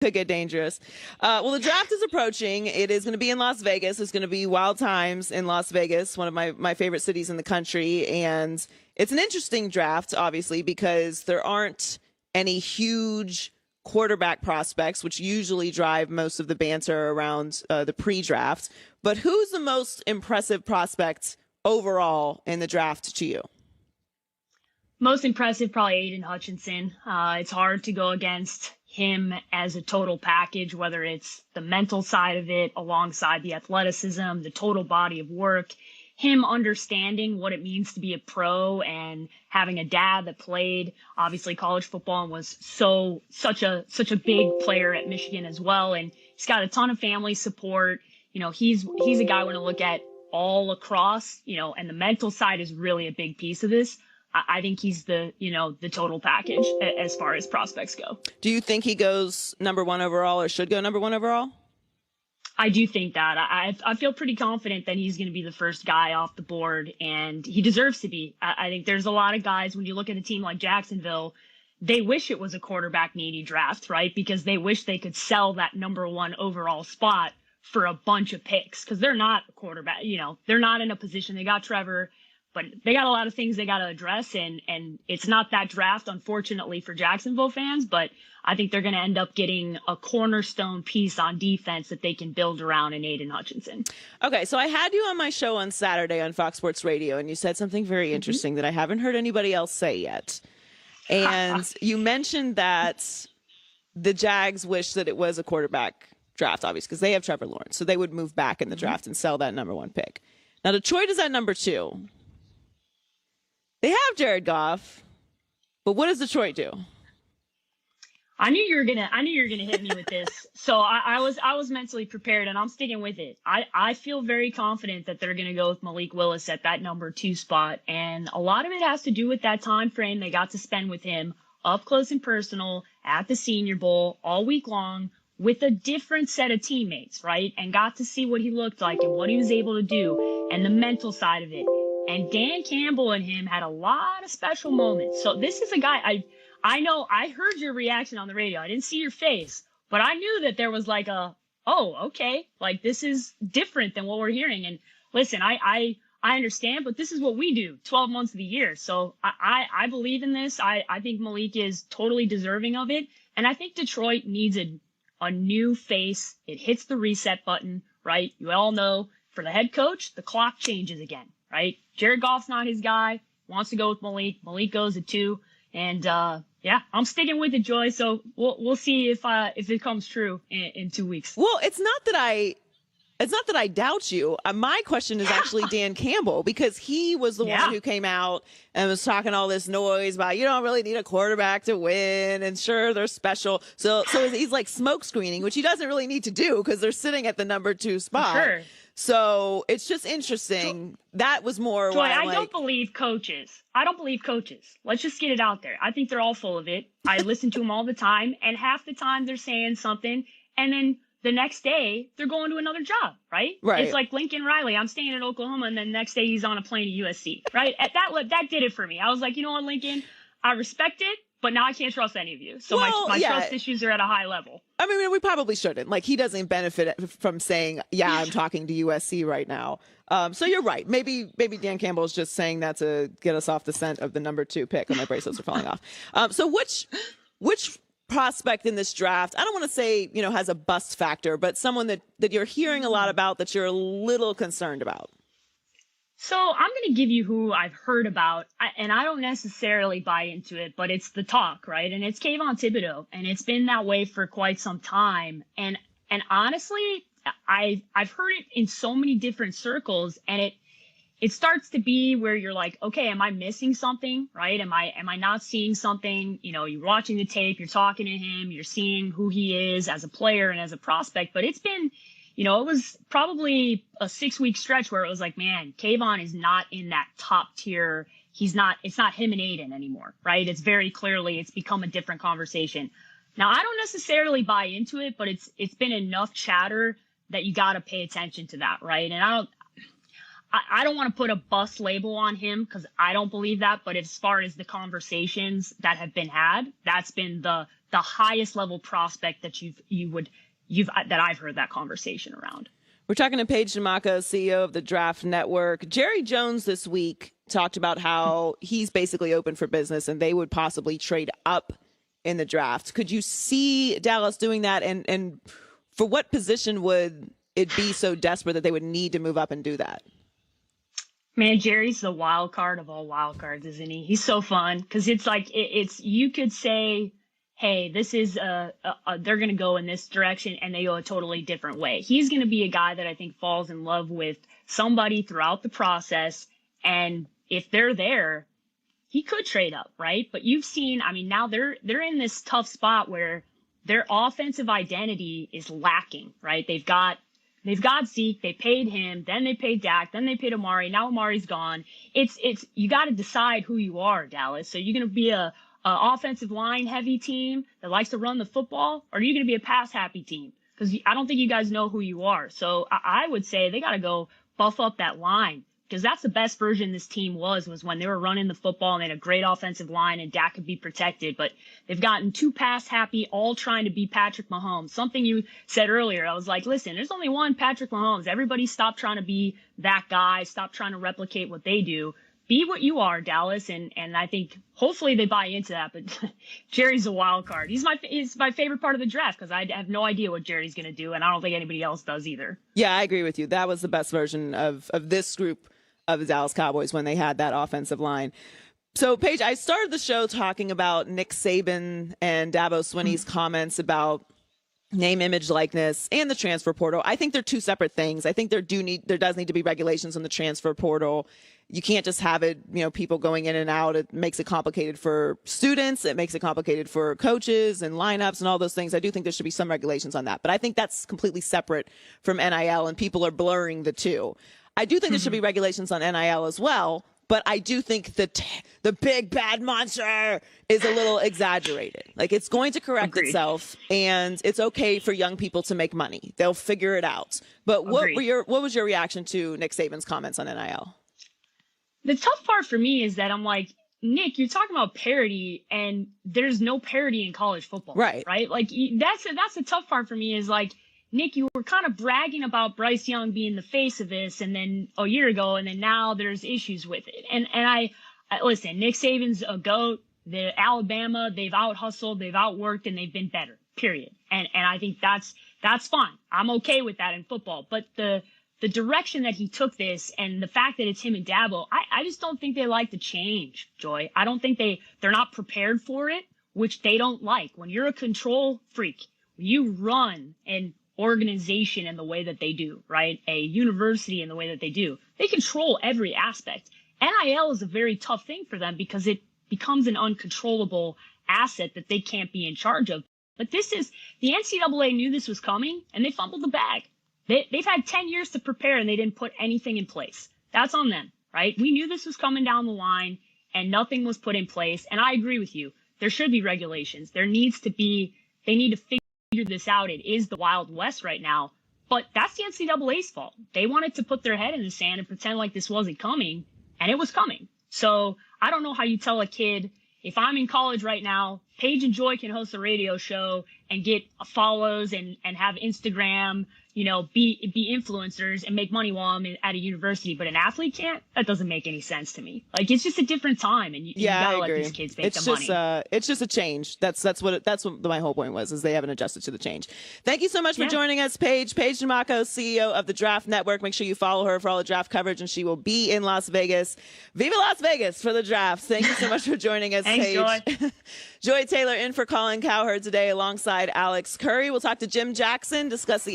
Could get dangerous. Well, the draft is approaching. It is going to be in Las Vegas. It's going to be wild times in Las Vegas, one of my favorite cities in the country. And it's an interesting draft, obviously, because there aren't any huge quarterback prospects, which usually drive most of the banter around the pre-draft. But who's the most impressive prospect overall in the draft to you? Most impressive, probably Aiden Hutchinson. It's hard to go against him as a total package, whether it's the mental side of it alongside the athleticism, the total body of work, him understanding what it means to be a pro and having a dad that played obviously college football and was such a big player at Michigan as well. And he's got a ton of family support. You know, he's a guy I want to look at all across, you know, and the mental side is really a big piece of this. I think he's the total package as far as prospects go. Do you think he goes number one overall or should go number one overall? I do think that. I feel pretty confident that he's going to be the first guy off the board, and he deserves to be. I think there's a lot of guys, when you look at a team like Jacksonville, they wish it was a quarterback needy draft, right? Because they wish they could sell that number one overall spot for a bunch of picks, because they're not a quarterback. You know, they're not in a position. They got Trevor, but they got a lot of things they got to address, and it's not that draft, unfortunately, for Jacksonville fans, but I think they're going to end up getting a cornerstone piece on defense that they can build around in Aiden Hutchinson. Okay, so I had you on my show on Saturday on Fox Sports Radio, and you said something very interesting that I haven't heard anybody else say yet. And you mentioned that the Jags wish that it was a quarterback draft, obviously, because they have Trevor Lawrence, so they would move back in the draft and sell that number one pick. Now, Detroit is at number two. They have Jared Goff, but what does Detroit do? I knew you were gonna hit me with this. So I was mentally prepared, and I'm sticking with it. I feel very confident that they're gonna go with Malik Willis at that number two spot. And a lot of it has to do with that time frame they got to spend with him up close and personal at the Senior Bowl all week long with a different set of teammates, right? And got to see what he looked like and what he was able to do and the mental side of it. And Dan Campbell and him had a lot of special moments. So this is a guy I know I heard your reaction on the radio. I didn't see your face, but I knew that there was like okay, like this is different than what we're hearing. And listen, I understand, but this is what we do 12 months of the year. So I believe in this. I think Malik is totally deserving of it. And I think Detroit needs a new face. It hits the reset button, right? You all know for the head coach, the clock changes again. Right? Jared Goff's not his guy. Wants to go with Malik. Malik goes at 2. And, yeah, I'm sticking with it, Joy. So we'll see if it comes true in 2 weeks. Well, it's not that I doubt you. My question is actually Dan Campbell, because he was the one who came out and was talking all this noise about you don't really need a quarterback to win, and sure, they're special. So he's like smoke screening, which he doesn't really need to do because they're sitting at the number 2 spot. Sure. So it's just interesting. That was more Joy, why I don't believe coaches. Let's just get it out there. I think they're all full of it. I listen to them all the time, and half the time they're saying something, and then the next day they're going to another job, right? Right. It's like Lincoln Riley. I'm staying in Oklahoma, and then the next day he's on a plane to USC, right? That did it for me. I was like, you know what, Lincoln, I respect it, but now I can't trust any of you. So my trust issues are at a high level. I mean, we probably shouldn't. Like, he doesn't benefit from saying, yeah, I'm talking to USC right now. So you're right. Maybe Dan Campbell is just saying that to get us off the scent of the number 2 pick, and my bracelets are falling off. So which prospect in this draft, I don't want to say, has a bust factor, but someone that you're hearing a lot about that you're a little concerned about? So I'm going to give you who I've heard about, and I don't necessarily buy into it, but it's the talk, right? And it's Kayvon Thibodeau, and it's been that way for quite some time. And honestly, I've heard it in so many different circles, and it starts to be where you're like, okay, am I missing something, right? Am I not seeing something? You're watching the tape, you're talking to him, you're seeing who he is as a player and as a prospect, but it's been, it was probably a 6-week stretch where it was like, man, Kayvon is not in that top tier. It's not him and Aiden anymore, right? It's very clearly, it's become a different conversation. Now, I don't necessarily buy into it, but it's been enough chatter that you got to pay attention to that, right? And I don't want to put a bust label on him because I don't believe that. But as far as the conversations that have been had, that's been the the highest level prospect that that I've heard that conversation around. We're talking to Paige DeMacco, CEO of the Draft Network. Jerry Jones this week talked about how he's basically open for business and they would possibly trade up in the draft. Could you see Dallas doing that? And for what position would it be so desperate that they would need to move up and do that? Man, Jerry's the wild card of all wild cards, isn't he? He's so fun because it's like you could say, hey, this is they're going to go in this direction and they go a totally different way. He's going to be a guy that I think falls in love with somebody throughout the process. And if they're there, he could trade up, right? But you've seen, I mean, now they're in this tough spot where their offensive identity is lacking, right? They've got Zeke, they paid him, then they paid Dak, then they paid Amari. Now Amari's gone. It's you got to decide who you are, Dallas. So you're going to be a offensive line heavy team that likes to run the football, or are you going to be a pass happy team? Because I don't think you guys know who you are. So I would say they got to go buff up that line, because that's the best version this team was when they were running the football and they had a great offensive line and Dak could be protected. But they've gotten too pass happy, all trying to be Patrick Mahomes. Something you said earlier, I was like, listen, there's only one Patrick Mahomes. Everybody stop trying to be that guy. Stop trying to replicate what they do. Be what you are, Dallas, and I think hopefully they buy into that. But Jerry's a wild card. He's my favorite part of the draft because I have no idea what Jerry's going to do, and I don't think anybody else does either. Yeah, I agree with you. That was the best version of this group of the Dallas Cowboys when they had that offensive line. So, Paige, I started the show talking about Nick Saban and Dabo Swinney's comments about name, image, likeness, and the transfer portal. I think they're two separate things. I think there does need to be regulations on the transfer portal. You can't just have it, people going in and out. It makes it complicated for students. It makes it complicated for coaches and lineups and all those things. I do think there should be some regulations on that. But I think that's completely separate from NIL, and people are blurring the two. I do think there should be regulations on NIL as well. But I do think that the big bad monster is a little exaggerated. Like, it's going to correct itself, and it's okay for young people to make money. They'll figure it out. But what was your reaction to Nick Saban's comments on NIL? The tough part for me is that I'm like, Nick, you're talking about parity, and there's no parity in college football. Right. Like, that's the tough part for me is like, Nick, you were kind of bragging about Bryce Young being the face of this, and then a year ago, and then now there's issues with it. And I listen, Nick Saban's a GOAT. The Alabama, they've out hustled, they've outworked, and they've been better. Period. And I think that's fine. I'm okay with that in football. But the direction that he took this, and the fact that it's him and Dabo, I just don't think they like the change, Joy. I don't think they're not prepared for it, which they don't like. When you're a control freak, when you run an organization in the way that they do, right? A university in the way that they do, they control every aspect. NIL is a very tough thing for them because it becomes an uncontrollable asset that they can't be in charge of. But the NCAA knew this was coming, and they fumbled the bag. They've had 10 years to prepare, and they didn't put anything in place. This on them, right? We knew this was coming down the line, and nothing was put in place. And I agree with you. There should be regulations. They need to figure this out. It is the Wild West right now, but that's the NCAA's fault. They wanted to put their head in the sand and pretend like this wasn't coming, and it was coming. So I don't know how you tell a kid, if I'm in college right now, Paige and Joy can host a radio show and get follows and have Instagram, be influencers and make money while I'm at a university, but an athlete can't. That doesn't make any sense to me. Like, it's just a different time, and you gotta let these kids make the money. It's just a change. That's what my whole point was, is they haven't adjusted to the change. Thank you so much for joining us, Paige DeMacco, CEO of the Draft Network. Make sure you follow her for all the draft coverage, and she will be in Las Vegas. Viva Las Vegas for the draft. Thank you so much for joining us, Thanks, Paige. Joy. Joy Taylor in for Colin Cowherd today alongside Alex Curry. We'll talk to Jim Jackson, discuss the